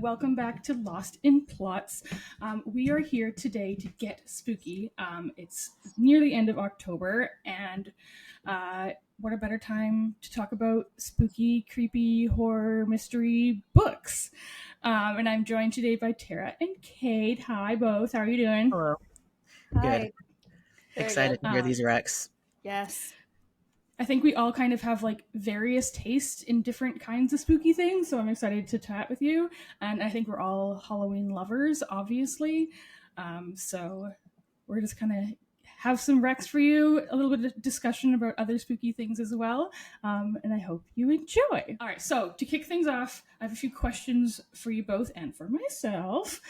Welcome back to Lost in Plots. We are here today to get spooky. It's near the end of October, and what a better time to talk about spooky, creepy, horror, mystery books. And I'm joined today by Tara and Cade. Hi, both. How are you doing? Hello. Hi. Good. Very Excited good. to hear these recs. Yes. I think we all kind of have like various tastes in different kinds of spooky things, so I'm excited to chat with you. And I think we're all Halloween lovers, obviously. So we're just kind of have some recs for you, a little bit of discussion about other spooky things as well. And I hope you enjoy. All right, so to kick things off, I have a few questions for you both and for myself.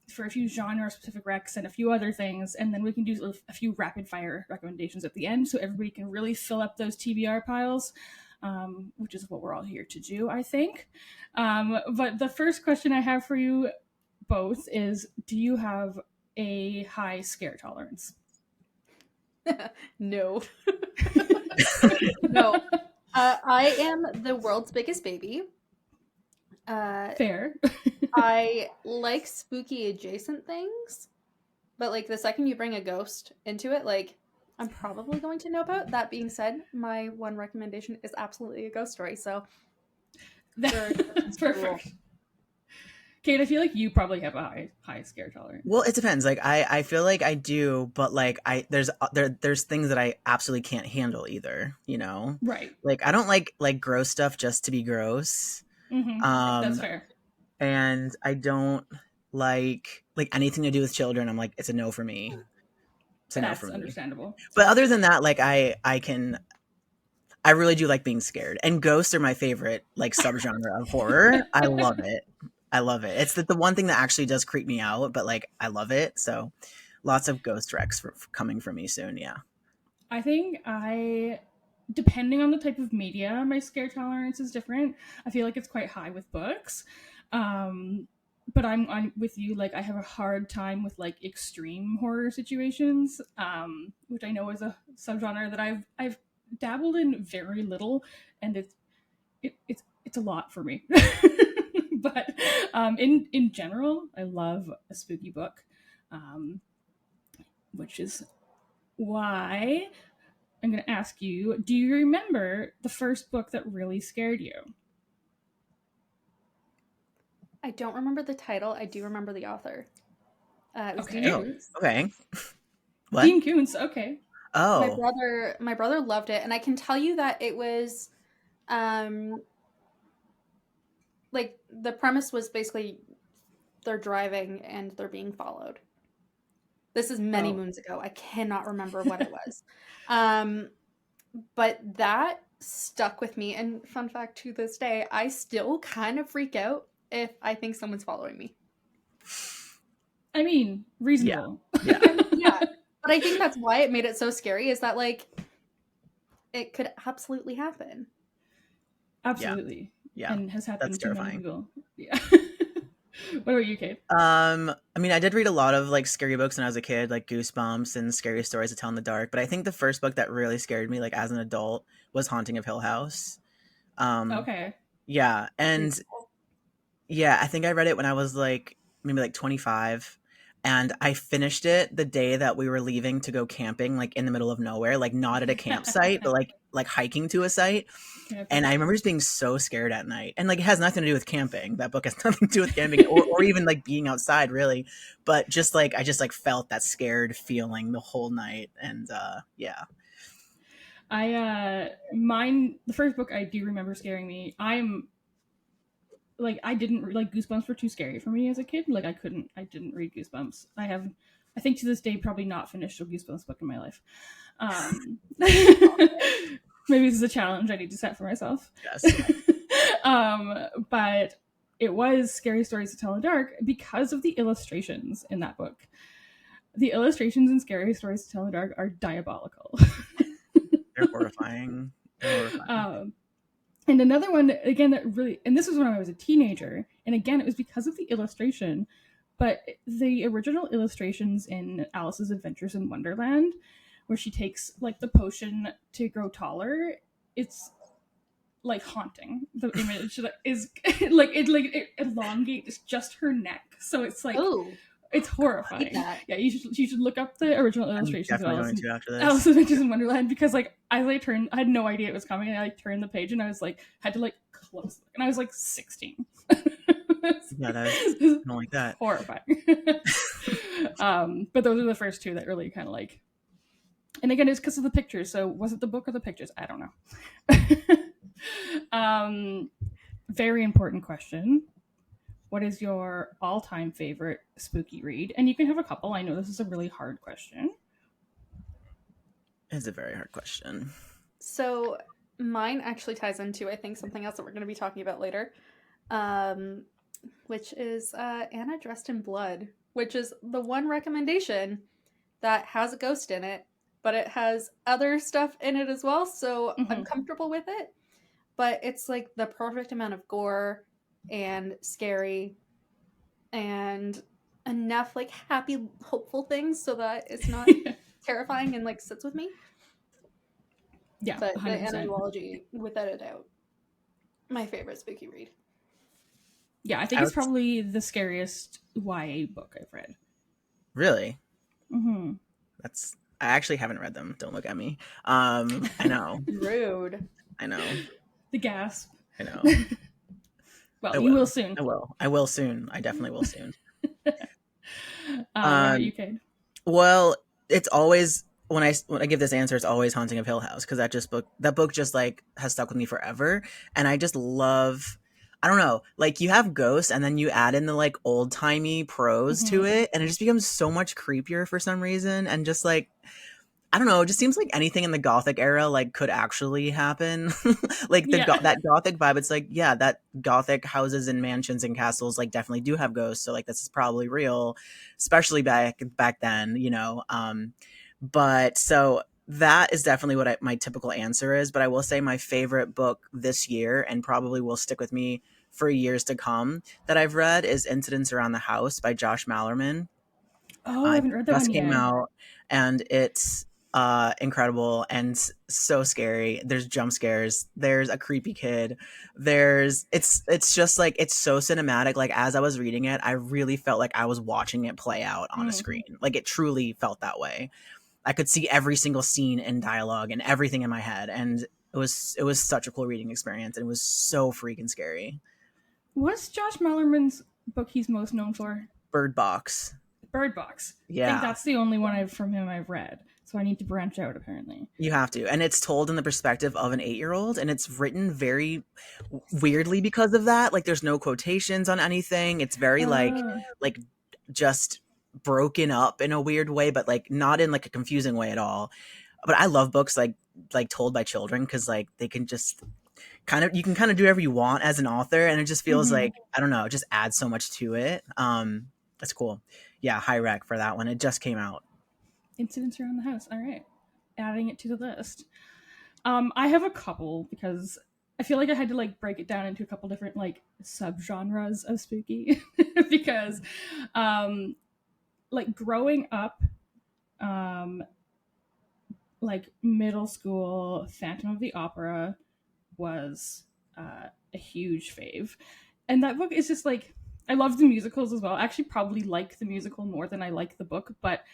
For a few genre-specific recs and a few other things, and then we can do a few rapid-fire recommendations at the end so everybody can really fill up those TBR piles, which is what we're all here to do, I think. But the first question I have for you both is, do you have a high scare tolerance? No. No. I am the world's biggest baby. Fair. I like spooky adjacent things, but like the second you bring a ghost into it, like I'm probably going to know about. That being said, my one recommendation is absolutely a ghost story. So That's perfect. Kate, I feel like you probably have a high scare tolerance. Well, it depends. Like I feel like I do, but like there's things that I absolutely can't handle either, you know? Right. Like I don't like gross stuff just to be gross. Mm-hmm. That's fair. And I don't like anything to do with children. I'm like, it's a no for me. It's a no for me. That's understandable. But other than that, like I really do like being scared. And ghosts are my favorite like subgenre of horror. I love it. It's the one thing that actually does creep me out, but like I love it. So lots of ghost recs coming from me soon. Yeah. I think depending on the type of media, my scare tolerance is different. I feel like it's quite high with books. But I'm with you. Like I have a hard time with like extreme horror situations, which I know is a subgenre that I've dabbled in very little, and it's a lot for me. But in general, I love a spooky book, which is why I'm going to ask you, do you remember the first book that really scared you? I don't remember the title. I do remember the author. It was Okay. Dean Oh, Koontz. okay. What? Dean Koontz, okay. Oh. My brother loved it, and I can tell you that it was like the premise was basically they're driving and they're being followed. This is many moons ago. I cannot remember what it was. But that stuck with me. And fun fact, to this day, I still kind of freak out if I think someone's following me. I mean, reasonable. Yeah. Yeah. But I think that's why it made it so scary, is that like it could absolutely happen. Absolutely. Yeah. And has happened That's to many terrifying. people. Yeah. What about you, Kate? I mean, I did read a lot of like scary books when I was a kid, like Goosebumps and Scary Stories to Tell in the Dark. But I think the first book that really scared me, like as an adult, was Haunting of Hill House. Okay. Yeah, and yeah, I think I read it when I was like maybe like 25, and I finished it the day that we were leaving to go camping, like in the middle of nowhere, like not at a campsite, but like hiking to a site. And I remember just being so scared at night. And like it has nothing to do with camping. That book has nothing to do with camping or even like being outside really. But just like I just like felt that scared feeling the whole night. And yeah. The first book I do remember scaring me. I didn't like Goosebumps were too scary for me as a kid. Like I didn't read Goosebumps. I think to this day probably not finished a Goosebumps book in my life. Maybe this is a challenge I need to set for myself. Yes. But it was Scary Stories to Tell in the Dark because of the illustrations in that book. The illustrations in Scary Stories to Tell in the Dark are diabolical. They're horrifying. And another one, again, that really, and this was when I was a teenager, and again, it was because of the illustration, but the original illustrations in Alice's Adventures in Wonderland, where she takes, like, the potion to grow taller, it's like haunting. The image is it elongates just her neck, so it's like it's horrifying. Yeah, you should look up the original illustrations of Definitely going to after this. Alice Adventures in Wonderland, because like as I had no idea it was coming, and I turned the page and I was like had to like close, and I was like 16. Yeah, I don't like that. Horrifying. But those are the first two that really kind of like, and again it's because of the pictures. So was it the book or the pictures? I don't know. Very important question. What is your all-time favorite spooky read? And you can have a couple. I know this is a really hard question. It's a very hard question. So mine actually ties into, I think, something else that we're going to be talking about later, which is Anna Dressed in Blood, which is the one recommendation that has a ghost in it, but it has other stuff in it as well, so I'm comfortable with it. But it's like the perfect amount of gore and scary and enough like happy, hopeful things so that it's not terrifying and like sits with me. Yeah, but 100%. The Anna duology, without a doubt, my favorite spooky read. Yeah, I think it's probably the scariest YA book I've read. Really? Mm-hmm. I actually haven't read them. Don't look at me. I know. Rude. I know. The gasp. I know. Well, you will soon. I will soon. I definitely will soon. You can. Well, it's always when I give this answer, it's always Haunting of Hill House, because that book just like has stuck with me forever, and I just love. I don't know, like you have ghosts and then you add in the like old timey prose to it, and it just becomes so much creepier for some reason, and just like. I don't know. It just seems like anything in the Gothic era like could actually happen. Like that Gothic vibe. It's like, yeah, that Gothic houses and mansions and castles like definitely do have ghosts. So like this is probably real, especially back then, you know. But so that is definitely what my typical answer is. But I will say my favorite book this year, and probably will stick with me for years to come, that I've read is Incidents Around the House by Josh Malerman. Oh, I haven't read that one yet. Came out, and it's incredible and so scary. There's jump scares, there's a creepy kid, it's just like it's so cinematic. Like as I was reading it, I really felt like I was watching it play out on a screen. Like it truly felt that way. I could see every single scene and dialogue and everything in my head, and it was such a cool reading experience, and it was so freaking scary. What's Josh Malerman's book he's most known for? Bird Box. Yeah, I think that's the only one from him I've read. So I need to branch out, apparently. You have to. And it's told in the perspective of an 8-year-old, and it's written very weirdly because of that. Like there's no quotations on anything. It's very like just broken up in a weird way, but like not in like a confusing way at all. But I love books like told by children, because like they can just you can kind of do whatever you want as an author, and it just feels like, I don't know, it just adds so much to it. That's cool. Yeah, high rec for that one. It just came out. Incidents Around the House. All right. Adding it to the list. I have a couple, because I feel like I had to like break it down into a couple different like subgenres of spooky because like growing up, like middle school, Phantom of the Opera was a huge fave. And that book is just like, I love the musicals as well. I actually probably like the musical more than I like the book, but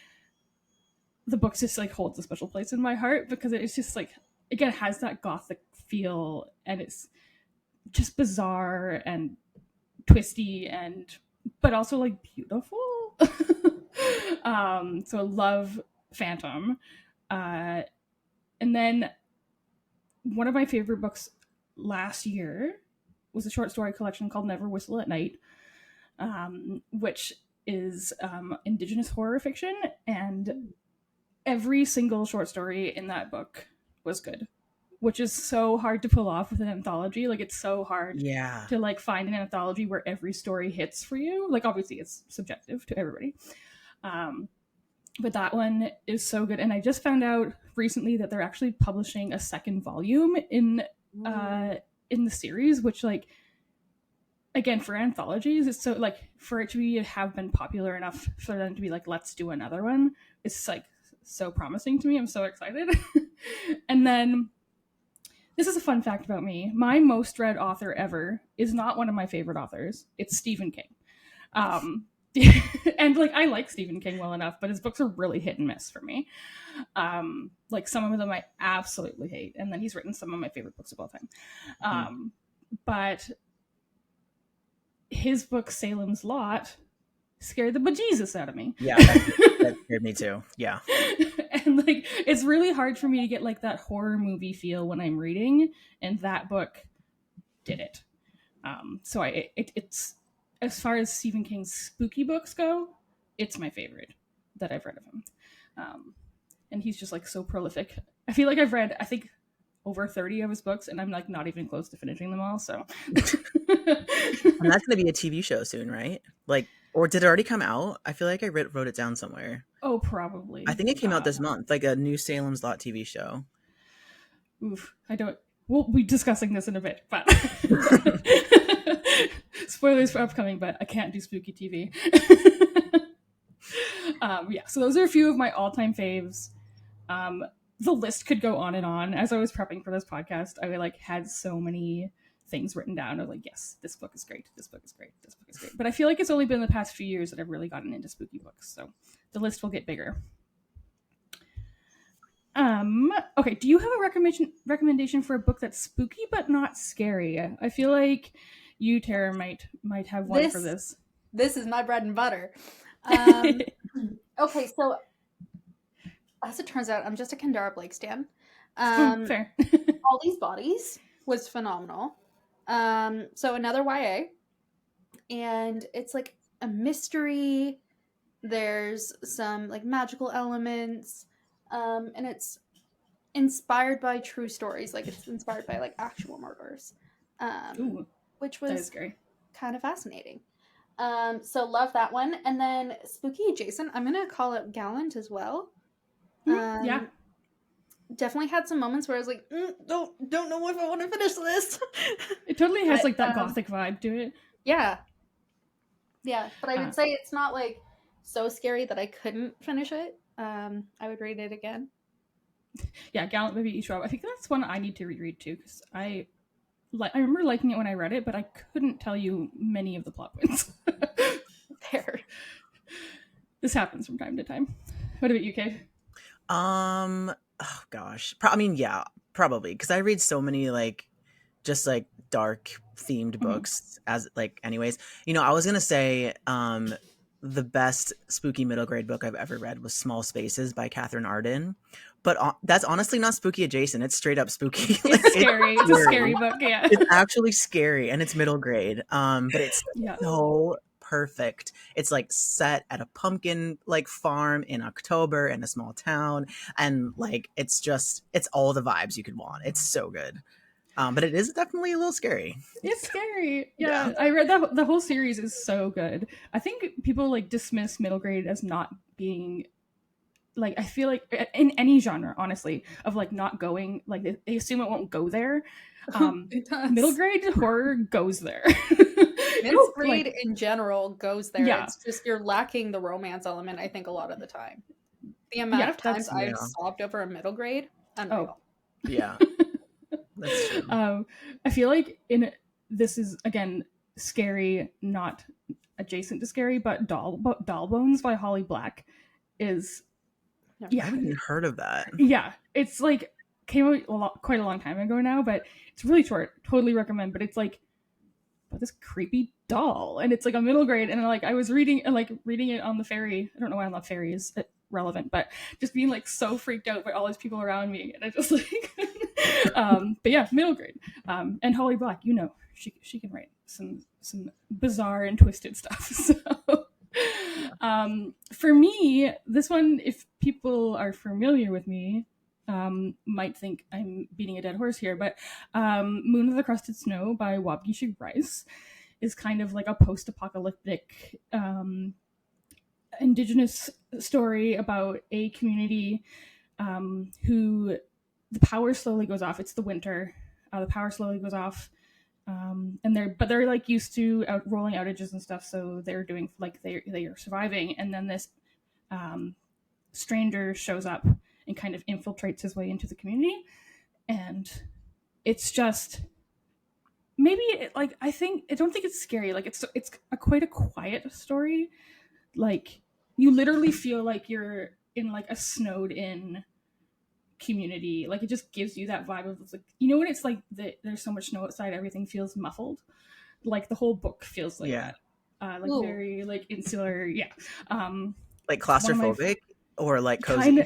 the book just like holds a special place in my heart, because it's just like, again, it has that Gothic feel, and it's just bizarre and twisty, but also like beautiful. So I love Phantom. And then one of my favorite books last year was a short story collection called Never Whistle at Night, which is Indigenous horror fiction, and every single short story in that book was good, which is so hard to pull off with an anthology. Like it's so hard to like find an anthology where every story hits for you. Like obviously it's subjective to everybody. But that one is so good. And I just found out recently that they're actually publishing a second volume in the series, which like, again, for anthologies, it's so like, for it to have been popular enough for them to be like, let's do another one. It's like so promising to me. I'm so excited. And then This is a fun fact about me. My most read author ever is not one of my favorite authors. It's Stephen King. And like I like Stephen King well enough, but his books are really hit and miss for me. Like some of them I absolutely hate, and then he's written some of my favorite books of all time. But his book Salem's Lot scared the bejesus out of me. Yeah, that scared me too. Yeah. And like it's really hard for me to get like that horror movie feel when I'm reading, and that book did it. So it's as far as Stephen King's spooky books go, it's my favorite that I've read of him. And he's just like so prolific. I feel like I've read, I think, over 30 of his books, and I'm like not even close to finishing them all. So, and that's going to be a TV show soon, right? Like, or did it already come out? I feel like I wrote it down somewhere. Oh, probably. I think it came out this month, like a new Salem's Lot TV show. Oof, I don't. We'll be discussing this in a bit, but spoilers for upcoming. But I can't do spooky TV. Yeah, so those are a few of my all-time faves. The list could go on and on. As I was prepping for this podcast, I like had so many things written down. I was like, yes, this book is great. This book is great. This book is great. But I feel like it's only been the past few years that I've really gotten into spooky books. So the list will get bigger. Okay, do you have a recommendation for a book that's spooky but not scary? I feel like you, Tara, might have one for this. This is my bread and butter. Okay, so as it turns out, I'm just a Kendare Blake stan. Fair. All These Bodies was phenomenal. So another YA, and it's like a mystery. There's some like magical elements, and it's inspired by true stories. Like it's inspired by like actual murders, which was kind of fascinating. So love that one. And then spooky adjacent, I'm gonna call it Gallant as well. Yeah, definitely had some moments where I was like, don't know if I want to finish this. It totally has like that gothic vibe to it. Yeah, but I would say it's not like so scary that I couldn't finish it. I would read it again. Yeah, Gallant by V.E. Schwab. I think that's one I need to reread too, because I remember liking it when I read it, but I couldn't tell you many of the plot points. There. This happens from time to time. What about you, Cade? Oh gosh. I mean, yeah, probably, because I read so many like just like dark themed books as like anyways. You know, I was gonna say the best spooky middle grade book I've ever read was Small Spaces by Catherine Arden. But that's honestly not spooky adjacent. It's straight up spooky. It's scary. It's a scary book, yeah. It's actually scary, and it's middle grade. But it's so perfect. It's like set at a pumpkin like farm in October in a small town, and like it's all the vibes you could want. It's so good. But it is definitely a little scary. It's scary. Yeah. I read that the whole series is so good. I think people like dismiss middle grade as not being like, I feel like in any genre, honestly, of like not going, like they assume it won't go there. Middle grade horror goes there. Middle grade like, in general goes there. Yeah. It's just you're lacking the romance element, I think, a lot of the time. The amount of times I've sobbed over a middle grade, unreal. Yeah. That's true. I feel like this is again scary, not adjacent to scary, but Doll Bones by Holly Black is I haven't even heard of that. Yeah, it's like came out quite a long time ago now, but it's really short. Totally recommend. But it's like about this creepy doll, and it's like a middle grade, and like I was reading it on the ferry. I don't know why on the ferry is relevant, but just being like so freaked out by all these people around me, and I just like but yeah, middle grade. And Holly Black, you know, she can write some bizarre and twisted stuff. So for me, this one, if people are familiar with me, might think I'm beating a dead horse here, but Moon of the Crusted Snow by Wabgishu Rice is kind of like a post-apocalyptic indigenous story about a community who the power slowly goes off. It's the winter. The power slowly goes off. And they're like used to rolling outages and stuff, so they're doing like they are surviving. And then this stranger shows up and kind of infiltrates his way into the community, and it's just maybe I don't think it's scary. Like it's quite a quiet story. Like you literally feel like you're in like a snowed in community. Like it just gives you that vibe of like, you know, when it's like there's so much snow outside, everything feels muffled. Like the whole book feels like that. Like Ooh. Very like insular. Yeah. Like claustrophobic or like cozy.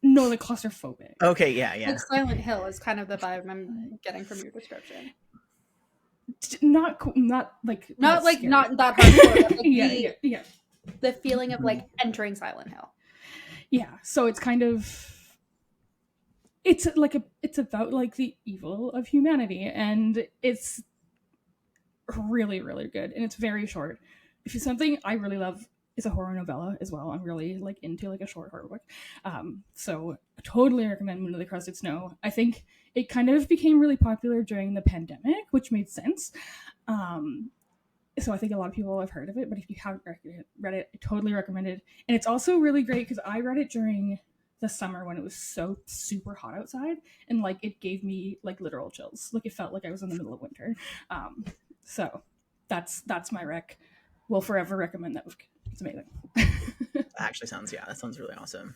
No, like claustrophobic. Okay, yeah. Like Silent Hill is kind of the vibe I'm getting from your description. Not like not that hardcore. Like yeah. The feeling of like entering Silent Hill. Yeah, so it's kind of it's about like the evil of humanity, and it's really, really good, and it's very short. If it's something I really love is a horror novella as well. I'm really like into like a short horror book. So I totally recommend Moon of the Crusted Snow. I think it kind of became really popular during the pandemic, which made sense. So I think a lot of people have heard of it, but if you haven't read it, I totally recommend it. And it's also really great because I read it during the summer when it was so super hot outside, and like it gave me like literal chills. Like it felt like I was in the middle of winter. So that's my rec. Will forever recommend that book. It's amazing. That sounds really awesome.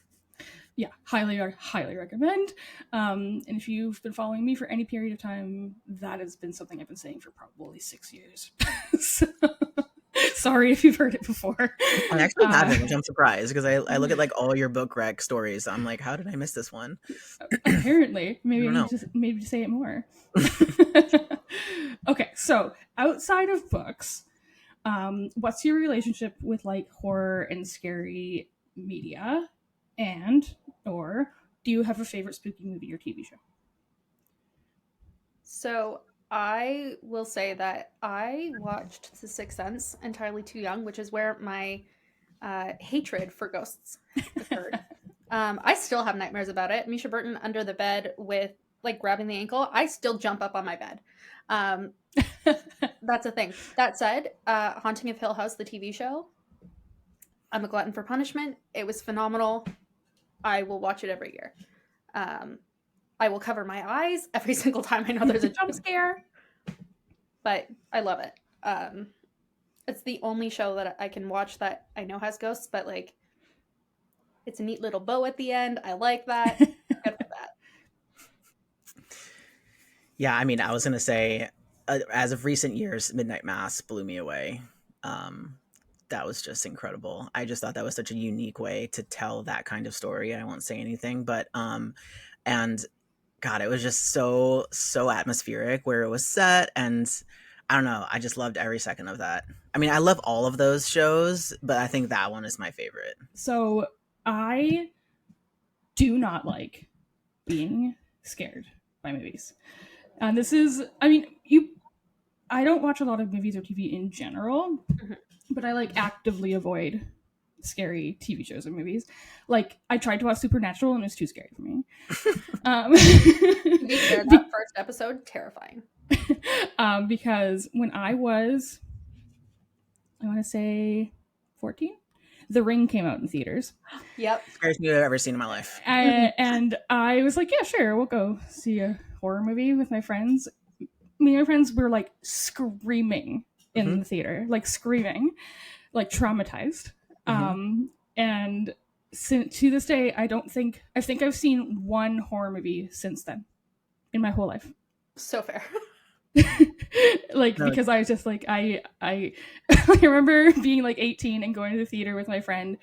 Yeah, highly recommend. And if you've been following me for any period of time, that has been something I've been saying for probably 6 years. So, sorry if you've heard it before. I actually haven't, which I'm surprised because I look at like all your book rec stories. I'm like, how did I miss this one? Apparently, maybe maybe say it more. Okay, so outside of books, what's your relationship with like horror and scary media, and or do you have a favorite spooky movie or TV show? So I will say that I watched The Sixth Sense entirely too young, which is where my hatred for ghosts occurred. I still have nightmares about it. Misha Burton under the bed with like grabbing the ankle. I still jump up on my bed. That's a thing. That said, Haunting of Hill House, the TV show, I'm a glutton for punishment. It was phenomenal. I will watch it every year. I will cover my eyes every single time I know there's a jump scare, but I love it. It's the only show that I can watch that I know has ghosts, but like it's a neat little bow at the end. I like that. Good for that. Yeah, I mean, I was gonna say, as of recent years, Midnight Mass blew me away. That was just incredible. I just thought that was such a unique way to tell that kind of story. I won't say anything, but and God, it was just so atmospheric where it was set, and I don't know, I just loved every second of that. I mean, I love all of those shows, but I think that one is my favorite. So I do not like being scared by movies. And this is, I mean, I don't watch a lot of movies or TV in general, but I like actively avoid scary TV shows or movies. Like I tried to watch Supernatural and it was too scary for me. That first episode, terrifying. Because when I was, I want to say 14, The Ring came out in theaters. Yep. Scariest movie I've ever seen in my life. And I was like, yeah, sure, we'll go see a horror movie with my friends. Me and my friends were like screaming in the theater, like screaming, like traumatized. And to this day, I think I've seen one horror movie since then in my whole life. So fair. Because I was just like, I remember being like 18 and going to the theater with my friend,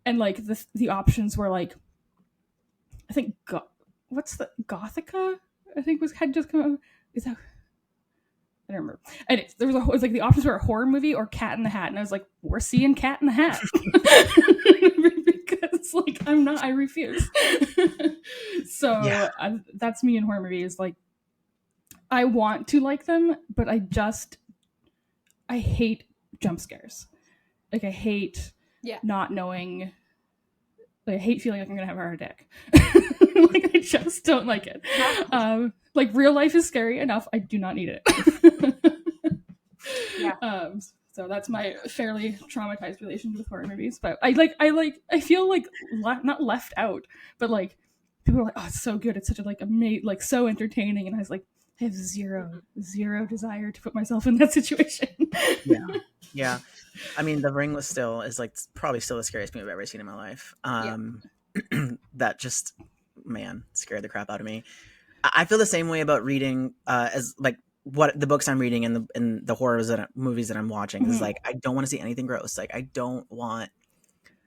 and like the options were like, I think what's the Gothica? I think had just come out. Is that? I don't remember. And it was like the options were a horror movie or Cat in the Hat, and I was like, we're seeing Cat in the Hat because like I refuse. So yeah. That's me in horror movies. Like I want to like them, but I hate jump scares. Like I hate not knowing. Like, I hate feeling like I'm gonna have a heart attack. Like I just don't like it. Like real life is scary enough. I do not need it. Yeah. So that's my fairly traumatized relationship with horror movies. But I feel like not left out, but like people were like, oh, it's so good, it's such a like so entertaining, and I was like, I have zero desire to put myself in that situation. Yeah. I mean, The Ring is like probably still the scariest movie I've ever seen in my life. That just, man, scared the crap out of me. I feel the same way about reading as like what the books I'm reading and the horrors and movies that I'm watching is like, I don't want to see anything gross. Like, I don't want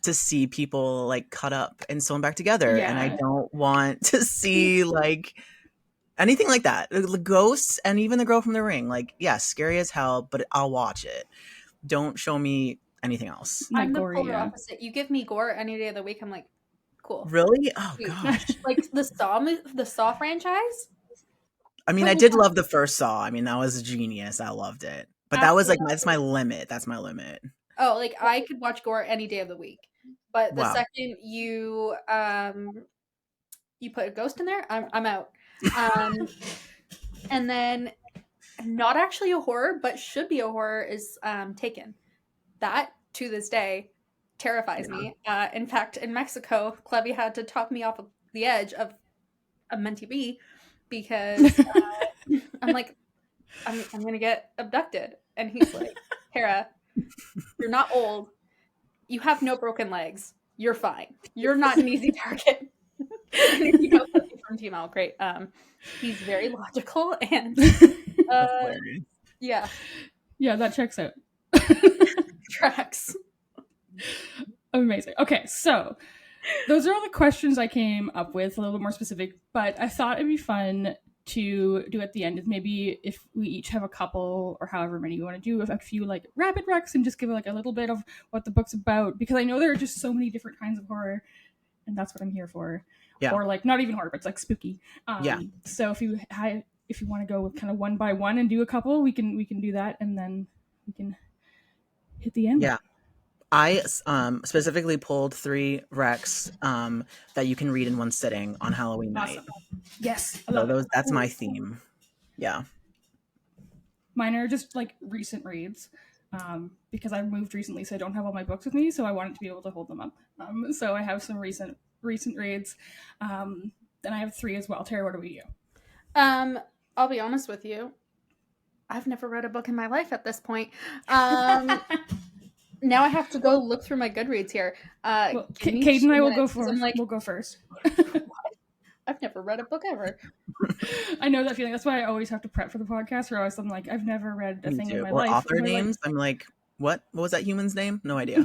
to see people like cut up and sewn back together, and I don't want to see like anything like that. The ghosts and even the girl from The Ring, like, yeah, scary as hell, but I'll watch it. Don't show me anything else. I'm the polar opposite. You give me gore any day of the week, I'm like, cool. Really? Oh gosh. Like the Saw franchise. I mean, I did love the first Saw. I mean, that was genius. I loved it. But that was like, that's my limit. That's my limit. Oh, like I could watch gore any day of the week. But the second you put a ghost in there, I'm out. And then not actually a horror, but should be a horror is Taken. That to this day terrifies me. In fact, in Mexico, Clevy had to talk me off of the edge of a mentee bee because I'm like, I'm gonna get abducted, and he's like, Tara, you're not old, you have no broken legs, you're fine, you're not an easy target. You know, from Team L, great. He's very logical and yeah, that checks out. Tracks. Amazing. Okay, so those are all the questions I came up with, a little bit more specific, but I thought it'd be fun to do at the end is maybe if we each have a couple or however many we want to do, a few like rapid recs and just give like a little bit of what the book's about, because I know there are just so many different kinds of horror, and that's what I'm here for. Or like not even horror, but it's like spooky. So if you want to go with kind of one by one and do a couple, we can do that, and then we can hit the end. Yeah. I specifically pulled 3 recs that you can read in one sitting on Halloween night. Yes. That's my theme. Yeah. Mine are just like recent reads because I moved recently, so I don't have all my books with me, so I wanted to be able to hold them up. So I have some recent reads. And I have 3 as well. Tara, what about you? I'll be honest with you. I've never read a book in my life at this point. Now I have to go look through my Goodreads here. Cade and I will go first. We'll go first. I've never read a book ever. I know that feeling. That's why I always have to prep for the podcast, or else I'm like, I've never read a thing in my life. Or author names. I'm like, what was that human's name? No idea.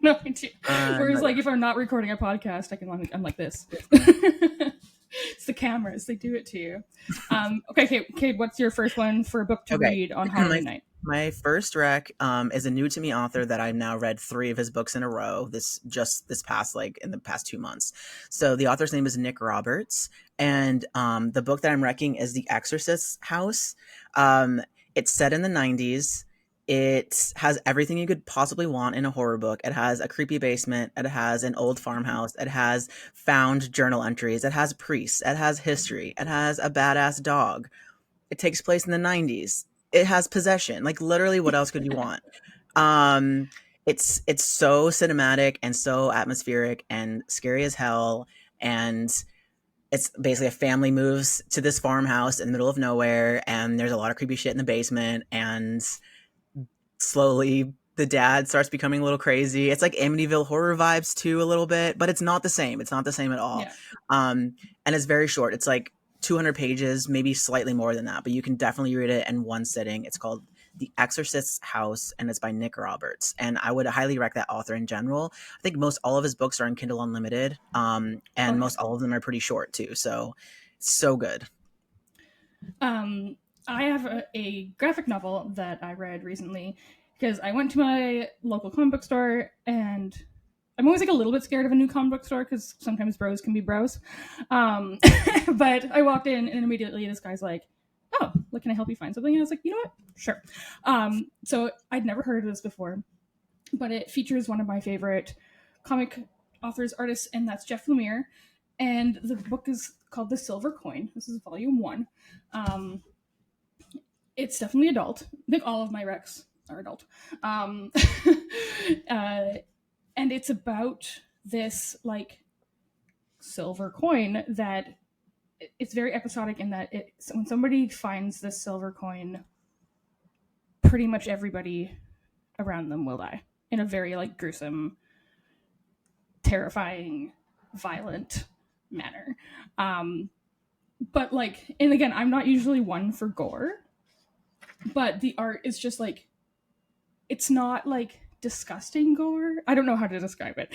No idea. Whereas like if I'm not recording a podcast, I'm like this. It's the cameras. They do it to you. Okay, Cade, what's your first one for a book to read on Halloween night? My first rec is a new to me author that I've now read 3 of his books in a row. In the past 2 months. So the author's name is Nick Roberts, and the book that I'm recking is The Exorcist's House. It's set in the 90s. It has everything you could possibly want in a horror book. It has a creepy basement. It has an old farmhouse. It has found journal entries. It has priests. It has history. It has a badass dog. It takes place in the 90s. It has possession. Like, literally, what else could you want? It's so cinematic and so atmospheric and scary as hell. And it's basically a family moves to this farmhouse in the middle of nowhere, and there's a lot of creepy shit in the basement, and slowly the dad starts becoming a little crazy. It's like Amityville horror vibes too, a little bit, but it's not the same. It's not the same at all. Yeah. And it's very short. It's like 200 pages, maybe slightly more than that, but you can definitely read it in one sitting. It's called The Exorcist's House, and it's by Nick Roberts. And I would highly recommend that author in general. I think most all of his books are in Kindle Unlimited, and most all of them are pretty short too. So it's so good. I have a graphic novel that I read recently because I went to my local comic book store, and I'm always like a little bit scared of a new comic book store because sometimes bros can be bros. But I walked in, and immediately this guy's like, oh, can I help you find something? And I was like, you know what? Sure. So I'd never heard of this before, but it features one of my favorite comic authors, artists, and that's Jeff Lemire. And the book is called The Silver Coin. This is volume 1. It's definitely adult. I think all of my recs are adult. And it's about this like silver coin that it's very episodic in that when somebody finds this silver coin, pretty much everybody around them will die in a very like gruesome, terrifying, violent manner. But like, and again, I'm not usually one for gore, but the art is just like, it's not like disgusting gore. I don't know how to describe it,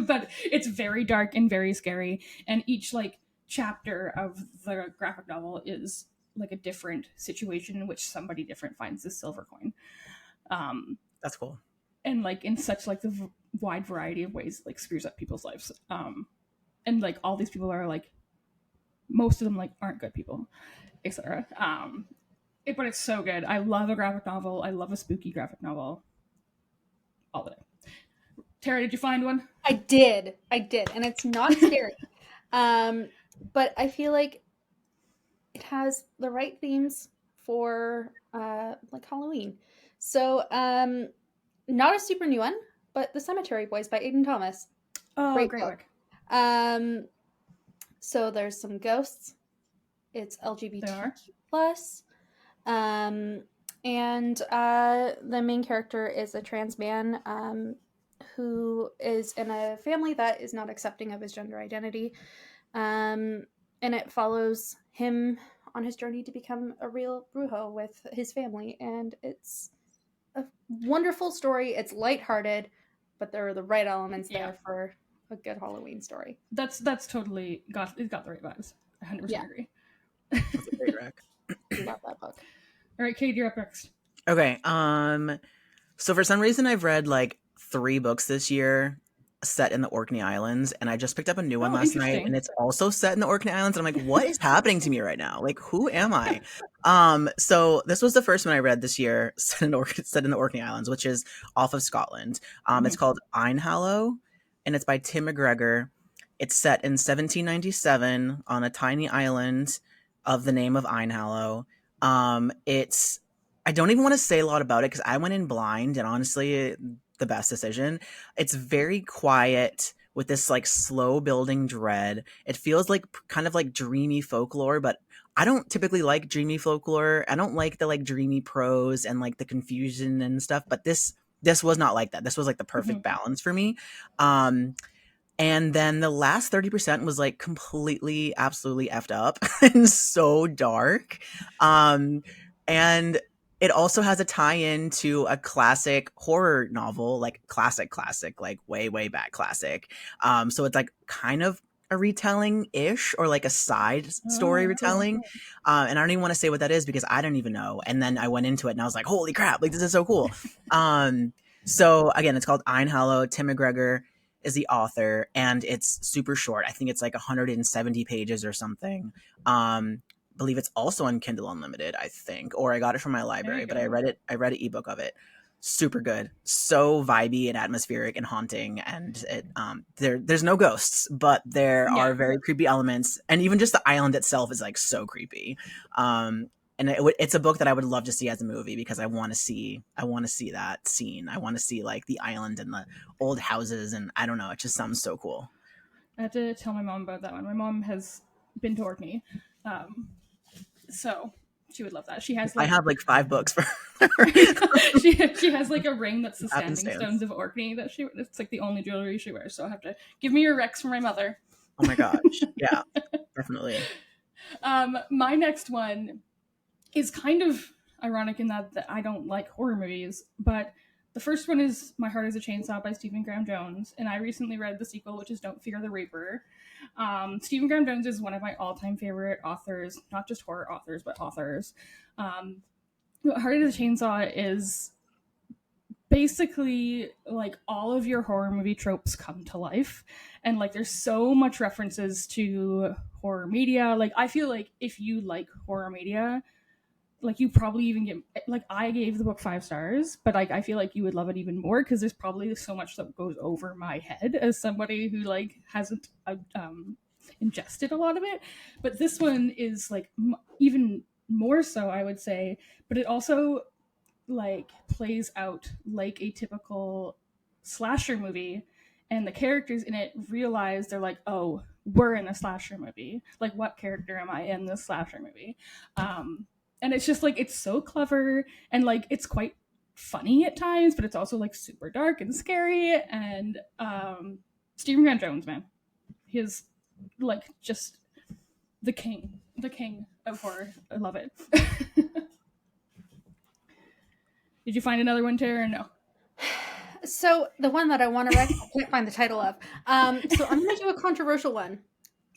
but it's very dark and very scary. And each like chapter of the graphic novel is like a different situation in which somebody different finds this silver coin. That's cool. And like in such like the wide variety of ways, like screws up people's lives. And like all these people are like, most of them like aren't good people, etc. But it's so good. I love a graphic novel. I love a spooky graphic novel. All the day. Tara, did you find one? I did, and it's not scary. But I feel like it has the right themes for like Halloween. So, not a super new one, but The Cemetery Boys by Aidan Thomas. Oh, great book. So there's some ghosts. It's LGBTQ+. And the main character is a trans man who is in a family that is not accepting of his gender identity. And it follows him on his journey to become a real brujo with his family. And it's a wonderful story. It's lighthearted, but there are the right elements there for a good Halloween story. That's totally got the right vibes. 100% agree. That's a great rec. Love that book. All right, Cade, you're up next. Okay. So for some reason I've read like 3 books this year set in the Orkney Islands, and I just picked up a new one last night, and it's also set in the Orkney Islands, and I'm like, what is happening to me right now? Like, who am I? So this was the first one I read this year set in the Orkney Islands, which is off of Scotland. It's called Einhallow, and it's by Tim McGregor. It's set in 1797 on a tiny island of the name of Einhallow. I don't even want to say a lot about it because I went in blind, and honestly, the best decision. It's very quiet with this like slow building dread. It feels like kind of like dreamy folklore, but I don't typically like dreamy folklore. I don't like the like dreamy prose and like the confusion and stuff, but this was not like that. This was like the perfect balance for me. And then the last 30% was like completely, absolutely effed up and so dark. And it also has a tie-in to a classic horror novel, like classic, like way, way back classic. So it's like kind of a retelling-ish or like a side story retelling. And I don't even want to say what that is because I don't even know. And then I went into it and I was like, holy crap, like this is so cool. So again, it's called Einhallow. Tim McGregor is the author, and it's super short. I think it's like 170 pages or something. Believe it's also on Kindle Unlimited, I think, or I got it from my library, but I read an ebook of it. Super good, so vibey and atmospheric and haunting, and it there's no ghosts, but there are very creepy elements, and even just the island itself is like so creepy. And it's a book that I would love to see as a movie because I want to see that scene. I want to see like the island and the old houses, and I don't know, it just sounds so cool. I had to tell my mom about that one. My mom has been to Orkney. So she would love that. She has like, I have like 5 books for her. she has like a ring that's the standing stones of Orkney that it's like the only jewelry she wears. So I'll have to give me your Rex for my mother. Oh my gosh. Yeah, definitely. My next one is kind of ironic in that I don't like horror movies, but the first one is My Heart is a Chainsaw by Stephen Graham Jones, and I recently read the sequel, which is Don't Fear the Reaper. Stephen Graham Jones is one of my all-time favorite authors, not just horror authors, but authors. Heart is a Chainsaw is basically like all of your horror movie tropes come to life, and like there's so much references to horror media. Like I feel like if you like horror media, like you probably even get, like I gave the book 5 stars, but like I feel like you would love it even more because there's probably so much that goes over my head as somebody who like hasn't ingested a lot of it. But this one is like even more so, I would say, but it also like plays out like a typical slasher movie, and the characters in it realize they're like, oh, we're in a slasher movie. Like, what character am I in this slasher movie? And it's just like, it's so clever, and like it's quite funny at times, but it's also like super dark and scary. And Stephen Grant Jones, man, he is like just the king of horror. I love it. Did you find another one, Tara, or no? So the one that I want to recommend, I can't find the title of. So I'm going to do a controversial one.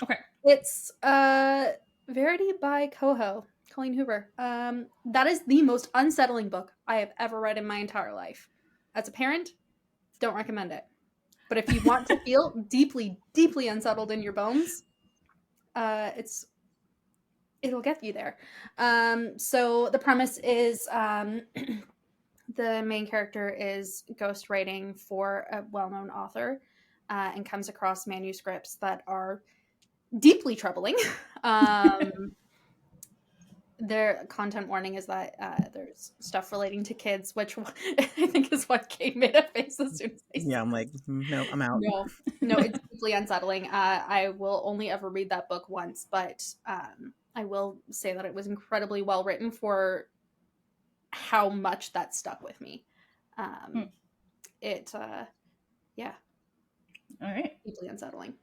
Okay. It's Verity by Colleen Hoover. That is the most unsettling book I have ever read in my entire life. As a parent, don't recommend it. But if you want to feel deeply, deeply unsettled in your bones, it'll get you there. So the premise is the main character is ghostwriting for a well-known author and comes across manuscripts that are deeply troubling. Their content warning is that there's stuff relating to kids, which I think is what Cade made a face as soon as I said. Yeah, I'm like, no, I'm out. No, it's deeply unsettling. I will only ever read that book once, but I will say that it was incredibly well written for how much that stuck with me. Yeah. All right. Deeply unsettling.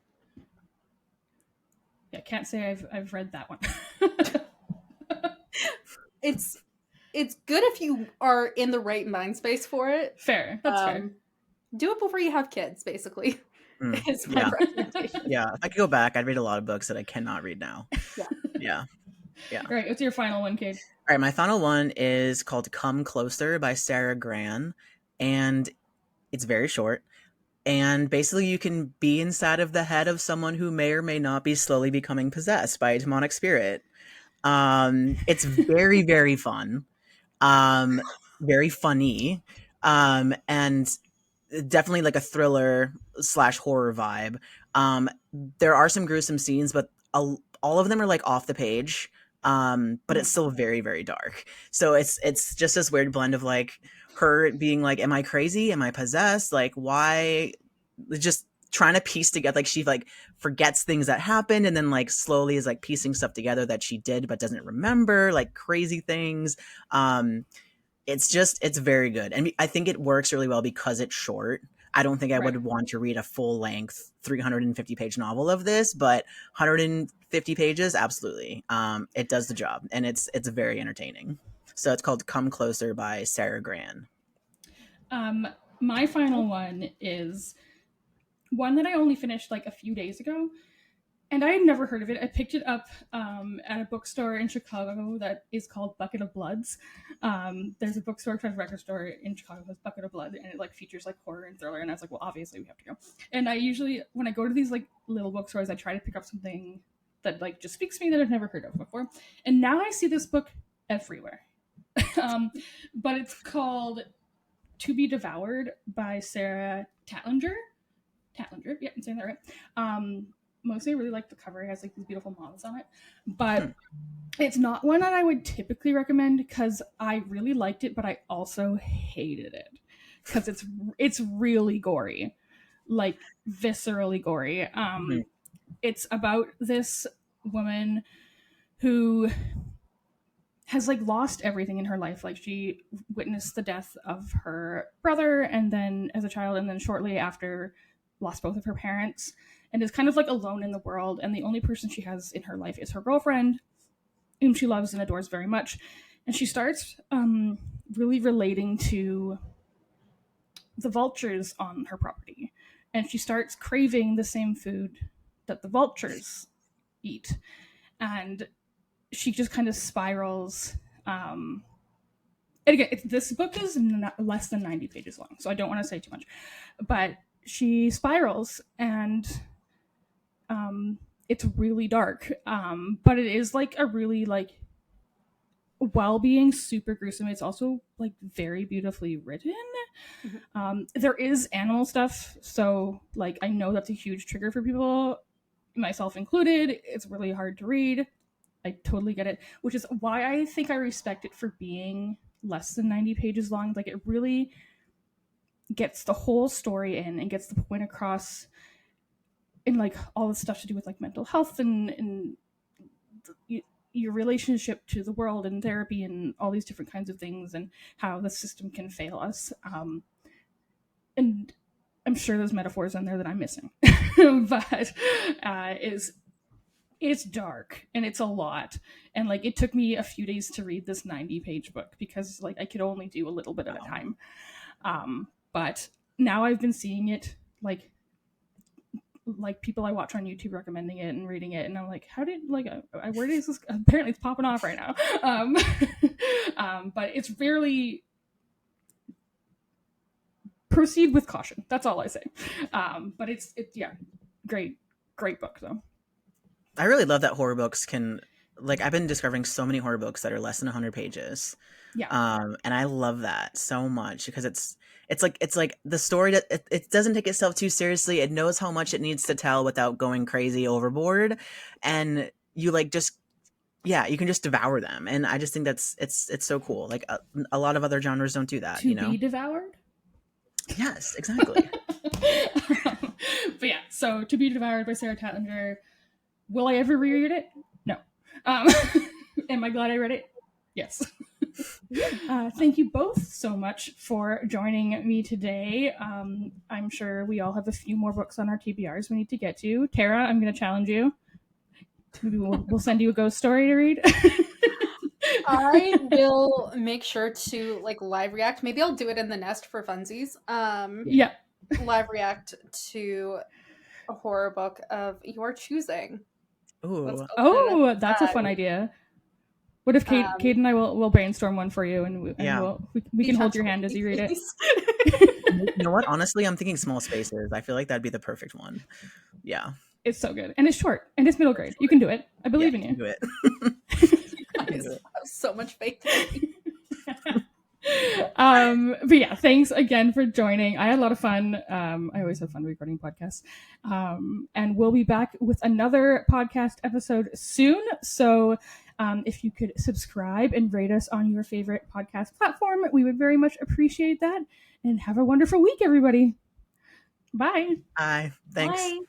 Yeah, can't say I've read that one. It's good if you are in the right mind space for it. Fair. That's fair. Do it before you have kids, basically. Is my Yeah. recommendation. Yeah. If I could go back, I'd read a lot of books that I cannot read now. Yeah. Yeah. All right. What's your final one, Cade? All right. My final one is called Come Closer by Sarah Gran. And it's very short. And basically, you can be inside of the head of someone who may or may not be slowly becoming possessed by a demonic spirit. It's very, very fun. Very funny. And definitely like a thriller / horror vibe. There are some gruesome scenes, but all of them are like off the page. But it's still very, very dark. So it's just this weird blend of like her being like, am I crazy? Am I possessed? Like, why? Just trying to piece together, like she like forgets things that happened and then like slowly is like piecing stuff together that she did but doesn't remember, like crazy things. It's very good, and I think it works really well because it's short. I don't think I would want to read a full length 350 page novel of this, but 150 pages, absolutely. It does the job, and it's very entertaining. So it's called Come Closer by Sarah Gran. My final one is one that I only finished like a few days ago, and I had never heard of it. I picked it up at a bookstore in Chicago that is called Bucket of Bloods. There's a bookstore / record store in Chicago called Bucket of Blood, and it like features like horror and thriller. And I was like, well, obviously we have to go. And I usually, when I go to these like little bookstores, I try to pick up something that like just speaks to me that I've never heard of before. And now I see this book everywhere. But it's called To Be Devoured by Sarah Tatlinger. Yeah, I'm saying that right. Mostly I really like the cover. It has like these beautiful moths on it, but it's not one that I would typically recommend because I really liked it, but I also hated it because it's really gory, like viscerally gory. It's about this woman who has like lost everything in her life. Like she witnessed the death of her brother, and then as a child, and then shortly after lost both of her parents, and is kind of like alone in the world, and the only person she has in her life is her girlfriend, whom she loves and adores very much. And she starts really relating to the vultures on her property, and she starts craving the same food that the vultures eat, and she just kind of spirals. And again, this book is less than 90 pages long, so I don't want to say too much, but she spirals, and it's really dark, but it is like a really like, while being super gruesome, it's also like very beautifully written. There is animal stuff, so like I know that's a huge trigger for people, myself included. It's really hard to read. I totally get it, which is why I think I respect it for being less than 90 pages long. Like it really, gets the whole story in and gets the point across in like all the stuff to do with like mental health and your relationship to the world and therapy and all these different kinds of things and how the system can fail us. And I'm sure there's metaphors in there that I'm missing, but it's dark and it's a lot. And like, it took me a few days to read this 90-page book because like I could only do a little bit at a time. But now I've been seeing it like people I watch on YouTube recommending it and reading it, and I'm like, how did like where is this? Apparently, it's popping off right now. But it's really proceed with caution. That's all I say. But it's great book though. I really love that horror books can, like, I've been discovering so many horror books that are less than 100 pages. Yeah. And I love that so much because it's like the story that it doesn't take itself too seriously. It knows how much it needs to tell without going crazy overboard, and you like just you can just devour them. And I just think that's it's so cool. Like a lot of other genres don't do that. To be devoured. Yes, exactly. But yeah, so To Be Devoured by Sarah Tatlinger. Will I ever reread it? No. Am I glad I read it? Yes. Thank you both so much for joining me today. I'm sure we all have a few more books on our TBRs we need to get to. Tara, I'm going to challenge you. Maybe we'll send you a ghost story to read. I will make sure to like live react. Maybe I'll do it in the nest for funsies. Yeah. Live react to a horror book of your choosing. Ooh. Oh, that's a fun idea. What if Cade and I will brainstorm one for you, and we can hold your hand as you read it. You know what? Honestly, I'm thinking Small Spaces. I feel like that'd be the perfect one. Yeah. It's so good. And it's short. And it's middle grade. You can do it. I believe in you. Do it. I have so much faith in me. But yeah, thanks again for joining. I had a lot of fun. I always have fun recording podcasts. And we'll be back with another podcast episode soon. So if you could subscribe and rate us on your favorite podcast platform, we would very much appreciate that. And have a wonderful week, everybody. Bye. Bye. Thanks. Bye.